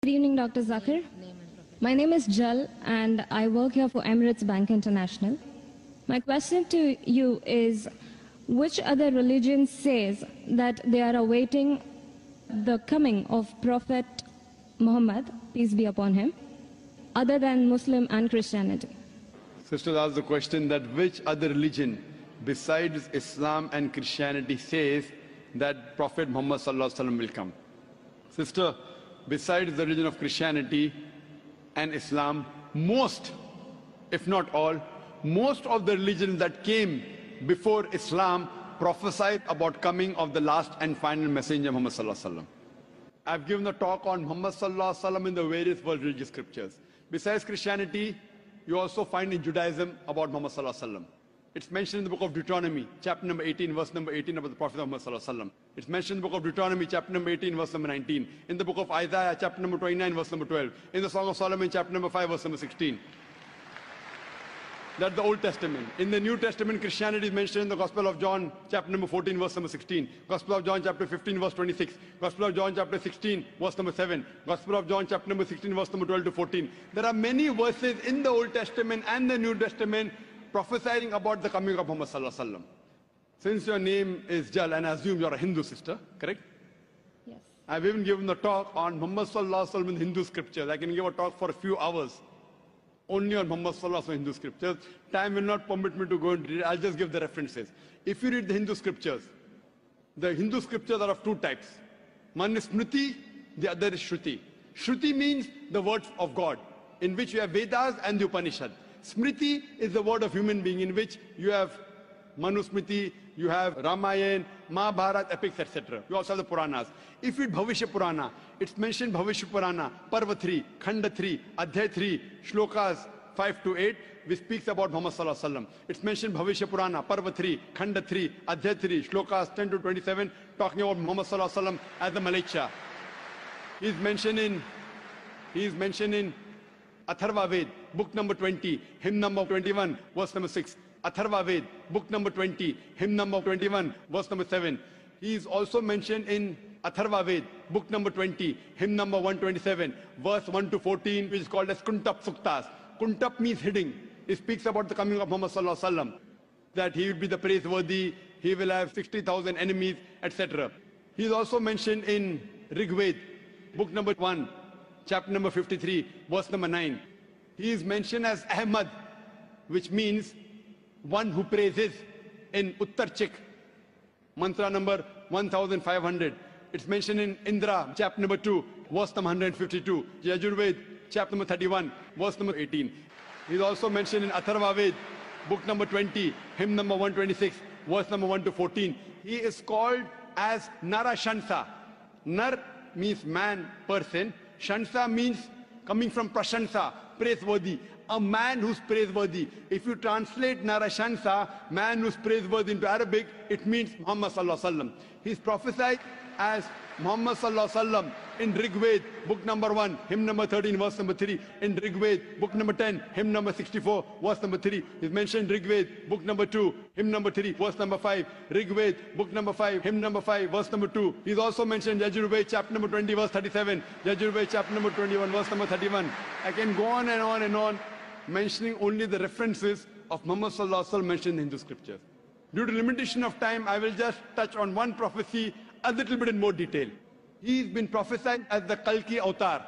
Good evening, Dr. Zakir. My name is Jal and I work here for Emirates Bank International. My question to you is, which other religion says that they are awaiting the coming of Prophet Muhammad, peace be upon him, other than Muslim and Christianity? Sister asked the question that which other religion besides Islam and Christianity says that Prophet Muhammad will come. Sister, besides the religion of Christianity and Islam, most, if not all, most of the religions that came before Islam prophesied about coming of the last and final messenger Muhammad. I've given a talk on Muhammad in the various world religious scriptures. Besides Christianity, you also find in Judaism about Muhammad. It's mentioned in the book of Deuteronomy, chapter number 18, verse number 18 about the Prophet of Muhammad. It's mentioned in the book of Deuteronomy, chapter number 18, verse number 19. In the book of Isaiah, chapter number 29, verse number 12. In the Song of Solomon, chapter number 5, verse number 16. That's the Old Testament. In the New Testament, Christianity is mentioned in the Gospel of John, chapter number 14, verse number 16. Gospel of John, chapter 15, verse 26. Gospel of John, chapter 16, verse number 7. Gospel of John, chapter number 16, verse number 12 to 14. There are many verses in the Old Testament and the New Testament prophesying about the coming of Muhammad. Since your name is Jal, and I assume you're a Hindu sister, correct? Yes. I've even given a talk on Muhammad in Hindu scriptures. I can give a talk for a few hours only on Muhammad in Hindu scriptures. Time will not permit me to go and read it. I'll just give the references. If you read the Hindu scriptures are of two types. One is Smriti, the other is Shruti. Shruti means the words of God, in which you have Vedas and the Upanishad. Smriti is the word of human being, in which you have Manusmriti, you have Ramayana, Mahabharata, epics, etc. You also have the Puranas. If you read Bhavishya Purana, it's mentioned Bhavishya Purana, Parva 3, Khanda 3, Adhyay 3, Shlokas 5 to 8, which speaks about Muhammad. It's mentioned Bhavishya Purana, Parva 3, Khanda 3, Adhyay 3, Shlokas 10 to 27, talking about Muhammad as the Malacha. He is mentioned in Atharva Ved, book number 20, hymn number 21, verse number 6. Atharva Ved, book number 20, hymn number 21, verse number 7. He is also mentioned in Atharva Ved, book number 20, hymn number 127, verse 1 to 14, which is called as Kuntap Suktas. Kuntap means hidden. It speaks about the coming of Muhammad that he will be the praiseworthy, he will have 60,000 enemies, etc. He is also mentioned in Rig Ved, book number 1, chapter number 53, verse number 9. He is mentioned as Ahmad, which means one who praises, in Uttarchik, mantra number 1500. It's mentioned in Indra, chapter number 2, verse number 152. Yajurved, chapter number 31, verse number 18. He's also mentioned in Atharva Ved, book number 20, hymn number 126, verse number 1 to 14. He is called as Narashansa. Nar means man, person. Shansa means coming from Prashansa, praiseworthy. A man who's praiseworthy. If you translate Narashansa, man who's praiseworthy, into Arabic, it means Muhammad. He's prophesied as Muhammad in Rig Ved, book number 1, hymn number 13, verse number 3. In Rig Ved, book number 10, hymn number 64, verse number 3. He's mentioned Rig Ved, book number 2, hymn number 3, verse number 5. Rig Ved, book number 5, hymn number 5, verse number 2. He's also mentioned Yajurved, chapter number 20, verse 37. Yajurved, chapter number 21, verse number 31. I can go on and on and on, mentioning only the references of Muhammad mentioned in Hindu scriptures. Due to limitation of time, I will just touch on one prophecy a little bit in more detail. He's been prophesied as the Kalki Avatar.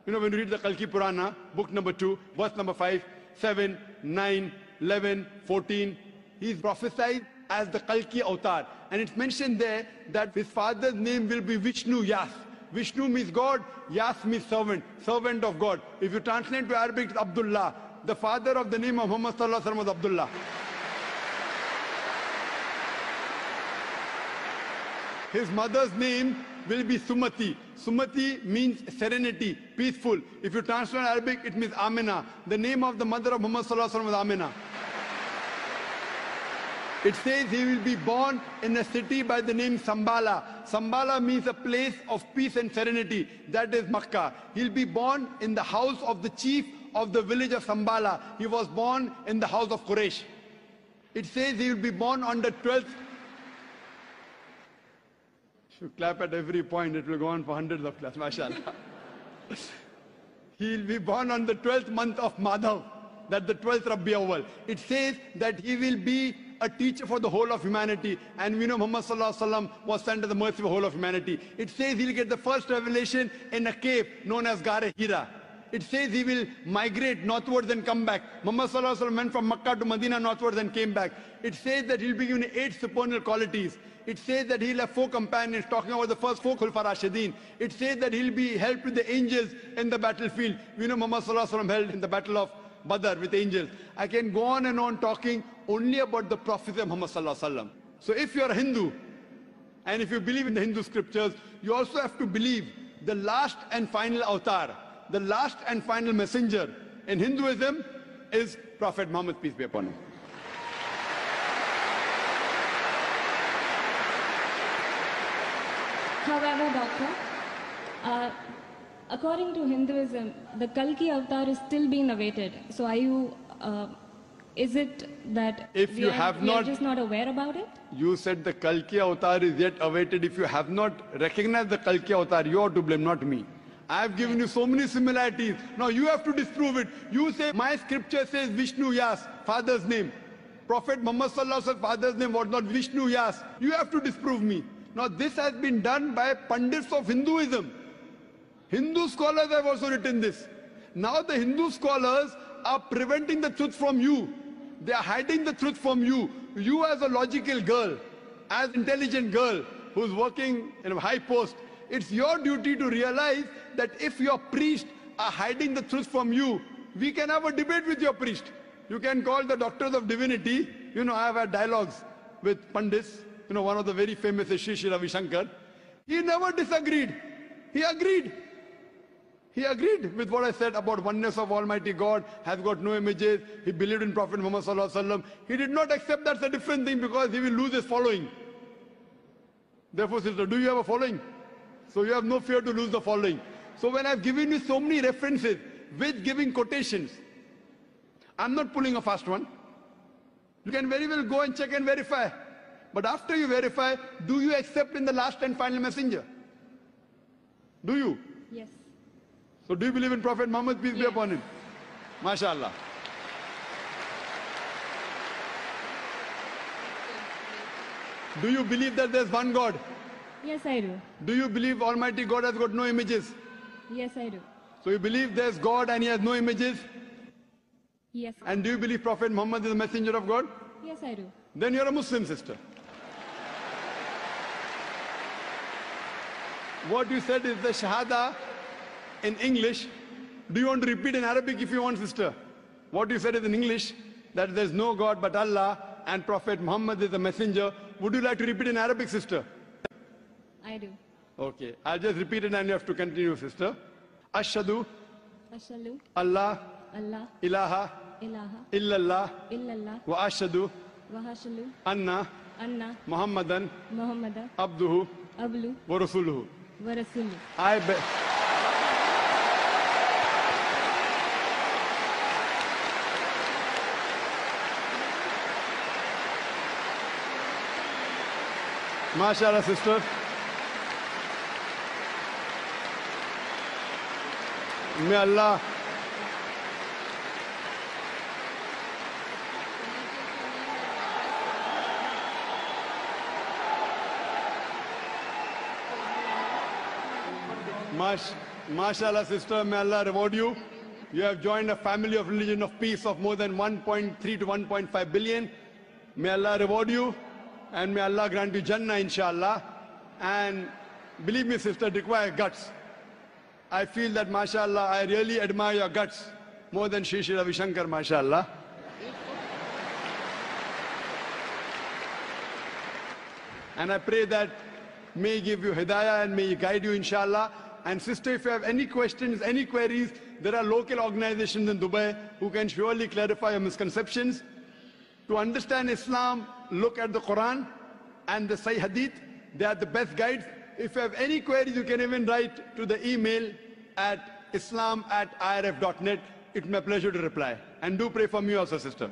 You know, when you read the Kalki Purana, book number 2, verse number 5, 7, 9, 11, 14, he's prophesied as the Kalki Avatar. And it's mentioned there that his father's name will be Vishnu Yas. Vishnu means God, Yas means servant, servant of God. If you translate to Arabic, it's Abdullah. The father of the name of Muhammad was Abdullah. His mother's name will be Sumati. Sumati means serenity, peaceful. If you translate Arabic, it means Amina. The name of the mother of Muhammad was Amina. It says he will be born in a city by the name Sambala. Sambala means a place of peace and serenity. That is Makkah. He'll be born in the house of the chief of the village of Sambala. He was born in the house of Quraysh. It says he will be born on the 12th. If you clap at every point, it will go on for hundreds of claps. MashaAllah. He'll be born on the 12th month of Madhav, that's the 12th Rabi Awwal. It says that he will be a teacher for the whole of humanity. And we know Muhammad Sallallahu Alaihi Wasallam was sent to the mercy of the whole of humanity. It says he'll get the first revelation in a cave known as Gare Hira. It says he will migrate northwards and come back. Muhammad Sallallahu Alaihi Wasallam went from Makkah to Medina northwards and came back. It says that he'll be given 8 supernal qualities. It says that he'll have 4 companions, talking about the first 4 Khulfa Rashidin. It says that he'll be helped with the angels in the battlefield. We know Muhammad Sallallahu Alaihi Wasallam held in the battle of Badr with angels. I can go on and on talking only about the prophecy of Muhammad Sallallahu Alaihi Wasallam. So if you're a Hindu, and if you believe in the Hindu scriptures, you also have to believe the last and final avatar, the last and final messenger in Hinduism is Prophet Muhammad, peace be upon him. However, Doctor, according to Hinduism, the Kalki avatar is still being awaited. So are you, is it that we are just not aware about it? You said the Kalki avatar is yet awaited. If you have not recognized the Kalki avatar, you are to blame, not me. I have given you so many similarities. Now you have to disprove it. You say, my scripture says Vishnu Yas, father's name. Prophet Muhammad Sallallahu Alaihi Wasallam's father's name was not Vishnu Yas. You have to disprove me. Now this has been done by Pandits of Hinduism. Hindu scholars have also written this. Now the Hindu scholars are preventing the truth from you. They are hiding the truth from you. You as a logical girl, as intelligent girl who's working in a high post, it's your duty to realize that if your priests are hiding the truth from you, we can have a debate with your priest. You can call the doctors of divinity. You know, I have had dialogues with Pandits. You know, one of the very famous is Sri Ravi Shankar. He never disagreed. He agreed. He agreed with what I said about oneness of Almighty God, has got no images. He believed in Prophet Muhammad Sallallahu Alaihi Wasallam. He did not accept that's a different thing because he will lose his following. Therefore, sister, do you have a following? So you have no fear to lose the following. So when I've given you so many references with giving quotations, I'm not pulling a fast one. You can very well go and check and verify. But after you verify, do you accept in the last and final messenger? Do you? Yes. So do you believe in Prophet Muhammad, peace be upon him? MashaAllah. Do you believe that there's one God? Yes, I do. Do you believe Almighty God has got no images? Yes, I do. So you believe there's God and he has no images? Yes. And do you believe Prophet Muhammad is a messenger of God? Yes, I do. Then you're a Muslim, sister. What you said is the Shahada in English. Do you want to repeat in Arabic if you want, sister? What you said is in English, that there's no God but Allah and Prophet Muhammad is a messenger. Would you like to repeat in Arabic, sister? I do. Okay, I'll just repeat it and you have to continue, sister. Ashhadu Ashhadu Allah Allah ilaha ilaha illallah illallah wa ashhadu wa ashhadu anna anna Muhammadan Muhammadan abduhu ablu wa rasuluhu. wa rasuluh. MashaAllah, sister. May Allah MashaAllah, sister, may Allah reward you. You have joined a family of religion of peace of more than 1.3 to 1.5 billion. May Allah reward you and may Allah grant you Jannah, inshallah. And believe me, sister, it requires guts. I feel that, mashallah, I really admire your guts more than Sri Ravi Shankar, mashallah. And I pray that may He give you hidayah and may He guide you, inshallah. And sister, if you have any questions, any queries, there are local organizations in Dubai who can surely clarify your misconceptions. To understand Islam, look at the Quran and the Sahih Hadith. They are the best guides. If you have any queries, you can even write to the email at islam@irf.net. It's my pleasure to reply. And do pray for me also, sister.